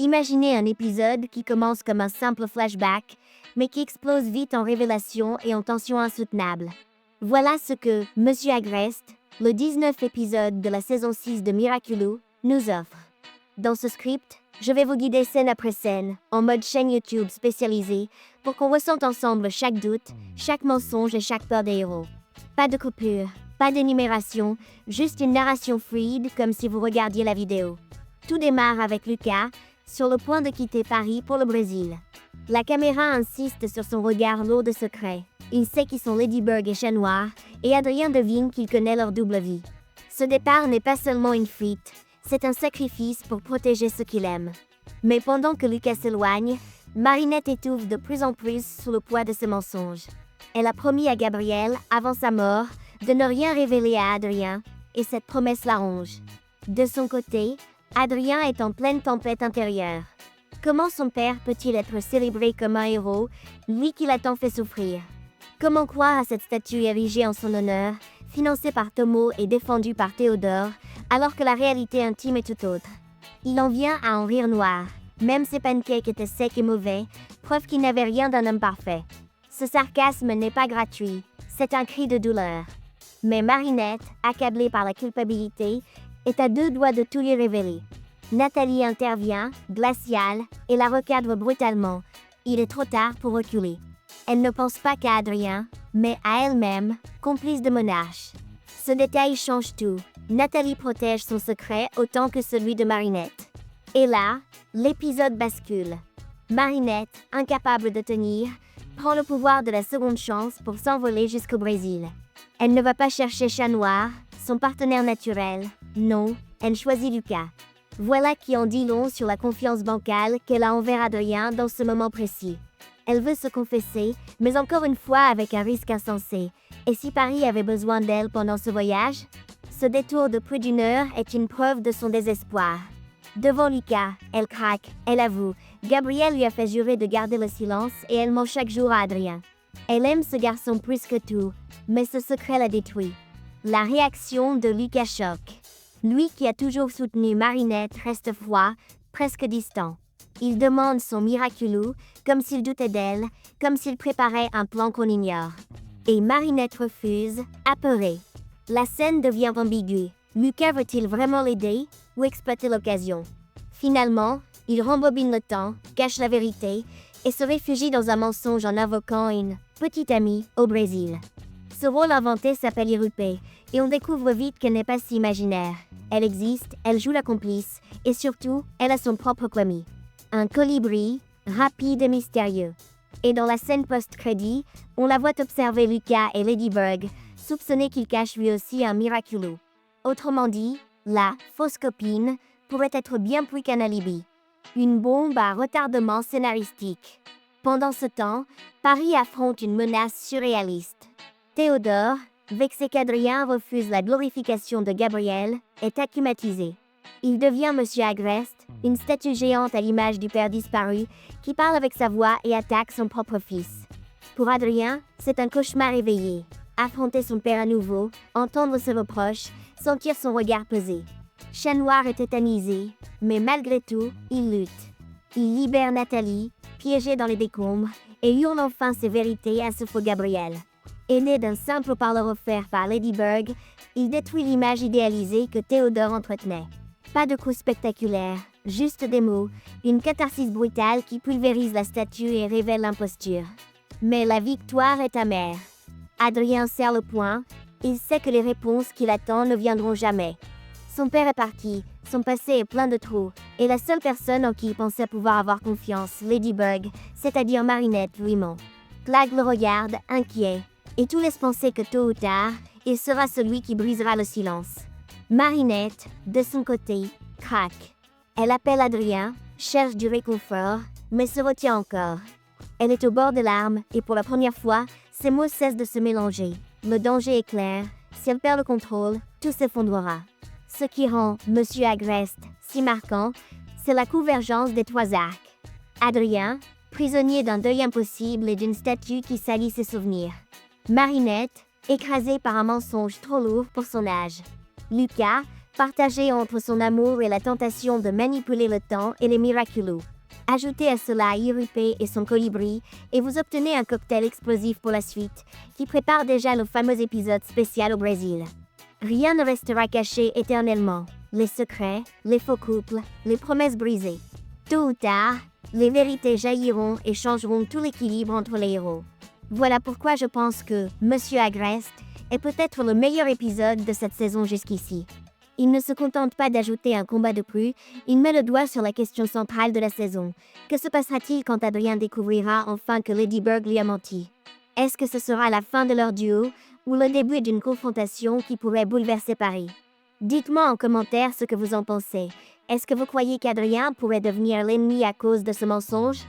Imaginez un épisode qui commence comme un simple flashback, mais qui explose vite en révélations et en tensions insoutenables. Voilà ce que Monsieur Agreste, le 19 épisode de la saison 6 de Miraculous, nous offre. Dans ce script, je vais vous guider scène après scène, en mode chaîne YouTube spécialisée, pour qu'on ressente ensemble chaque doute, chaque mensonge et chaque peur des héros. Pas de coupure, pas d'énumération, juste une narration fluide comme si vous regardiez la vidéo. Tout démarre avec Lucas, sur le point de quitter Paris pour le Brésil. La caméra insiste sur son regard lourd de secrets. Il sait qu'ils sont Ladybug et Chat Noir, et Adrien devine qu'il connaît leur double vie. Ce départ n'est pas seulement une fuite, c'est un sacrifice pour protéger ceux qu'il aime. Mais pendant que Lucas s'éloigne, Marinette étouffe de plus en plus sous le poids de ses mensonges. Elle a promis à Gabriel, avant sa mort, de ne rien révéler à Adrien, et cette promesse la ronge. De son côté, Adrien est en pleine tempête intérieure. Comment son père peut-il être célébré comme un héros, lui qui l'a tant fait souffrir? Comment croire à cette statue érigée en son honneur, financée par Tomo et défendue par Théodore, alors que la réalité intime est tout autre? Il en vient à en rire noir. Même ses pancakes étaient secs et mauvais, preuve qu'il n'avait rien d'un homme parfait. Ce sarcasme n'est pas gratuit, c'est un cri de douleur. Mais Marinette, accablée par la culpabilité, est à deux doigts de tout lui révéler. Nathalie intervient, glaciale, et la recadre brutalement. Il est trop tard pour reculer. Elle ne pense pas qu'à Adrien, mais à elle-même, complice de Monarche. Ce détail change tout. Nathalie protège son secret autant que celui de Marinette. Et là, l'épisode bascule. Marinette, incapable de tenir, prend le pouvoir de la seconde chance pour s'envoler jusqu'au Brésil. Elle ne va pas chercher Chat Noir, son partenaire naturel. Non, elle choisit Lucas. Voilà qui en dit long sur la confiance bancale qu'elle a envers Adrien dans ce moment précis. Elle veut se confesser, mais encore une fois avec un risque insensé. Et si Paris avait besoin d'elle pendant ce voyage? Ce détour de plus d'une heure est une preuve de son désespoir. Devant Lucas, elle craque, elle avoue. Gabriel lui a fait jurer de garder le silence et elle ment chaque jour à Adrien. Elle aime ce garçon plus que tout, mais ce secret la détruit. La réaction de Lucas choque. Lui qui a toujours soutenu Marinette reste froid, presque distant. Il demande son Miraculous, comme s'il doutait d'elle, comme s'il préparait un plan qu'on ignore. Et Marinette refuse, apeurée. La scène devient ambiguë. Lucas veut-il vraiment l'aider ou exploiter l'occasion? Finalement, il rembobine le temps, cache la vérité et se réfugie dans un mensonge en invoquant une petite amie au Brésil. Ce rôle inventé s'appelle Irupé, et on découvre vite qu'elle n'est pas si imaginaire. Elle existe, elle joue la complice, et surtout, elle a son propre commis. Un colibri, rapide et mystérieux. Et dans la scène post-crédit, on la voit observer Lucas et Ladybug, soupçonner qu'il cache lui aussi un Miraculous. Autrement dit, la fausse copine pourrait être bien plus qu'un alibi. Une bombe à retardement scénaristique. Pendant ce temps, Paris affronte une menace surréaliste. Théodore, vexé qu'Adrien refuse la glorification de Gabriel, est acclimatisé. Il devient Monsieur Agreste, une statue géante à l'image du père disparu, qui parle avec sa voix et attaque son propre fils. Pour Adrien, c'est un cauchemar éveillé. Affronter son père à nouveau, entendre ses reproches, sentir son regard peser. Chat Noir est tétanisé, mais malgré tout, il lutte. Il libère Nathalie, piégée dans les décombres, et hurle enfin ses vérités à ce faux Gabriel. Né d'un simple parleur offert par Ladybug, il détruit l'image idéalisée que Théodore entretenait. Pas de coup spectaculaire, juste des mots, une catharsis brutale qui pulvérise la statue et révèle l'imposture. Mais la victoire est amère. Adrien serre le poing, il sait que les réponses qu'il attend ne viendront jamais. Son père est parti, son passé est plein de trous, et la seule personne en qui il pensait pouvoir avoir confiance, Ladybug, c'est-à-dire Marinette, lui ment. Clag le regarde, inquiet, et tout laisse penser que tôt ou tard, il sera celui qui brisera le silence. Marinette, de son côté, craque. Elle appelle Adrien, cherche du réconfort, mais se retient encore. Elle est au bord des larmes, et pour la première fois, ses mots cessent de se mélanger. Le danger est clair, si elle perd le contrôle, tout s'effondrera. Ce qui rend Monsieur Agreste si marquant, c'est la convergence des trois arcs. Adrien, prisonnier d'un deuil impossible et d'une statue qui salit ses souvenirs. Marinette, écrasée par un mensonge trop lourd pour son âge. Lucas, partagé entre son amour et la tentation de manipuler le temps et les miraculous. Ajoutez à cela Irupé et son colibri, et vous obtenez un cocktail explosif pour la suite, qui prépare déjà le fameux épisode spécial au Brésil. Rien ne restera caché éternellement. Les secrets, les faux couples, les promesses brisées. Tôt ou tard, les vérités jailliront et changeront tout l'équilibre entre les héros. Voilà pourquoi je pense que Monsieur Agreste est peut-être le meilleur épisode de cette saison jusqu'ici. Il ne se contente pas d'ajouter un combat de plus, il met le doigt sur la question centrale de la saison. Que se passera-t-il quand Adrien découvrira enfin que Ladybug lui a menti? Est-ce que ce sera la fin de leur duo ou le début d'une confrontation qui pourrait bouleverser Paris? Dites-moi en commentaire ce que vous en pensez. Est-ce que vous croyez qu'Adrien pourrait devenir l'ennemi à cause de ce mensonge?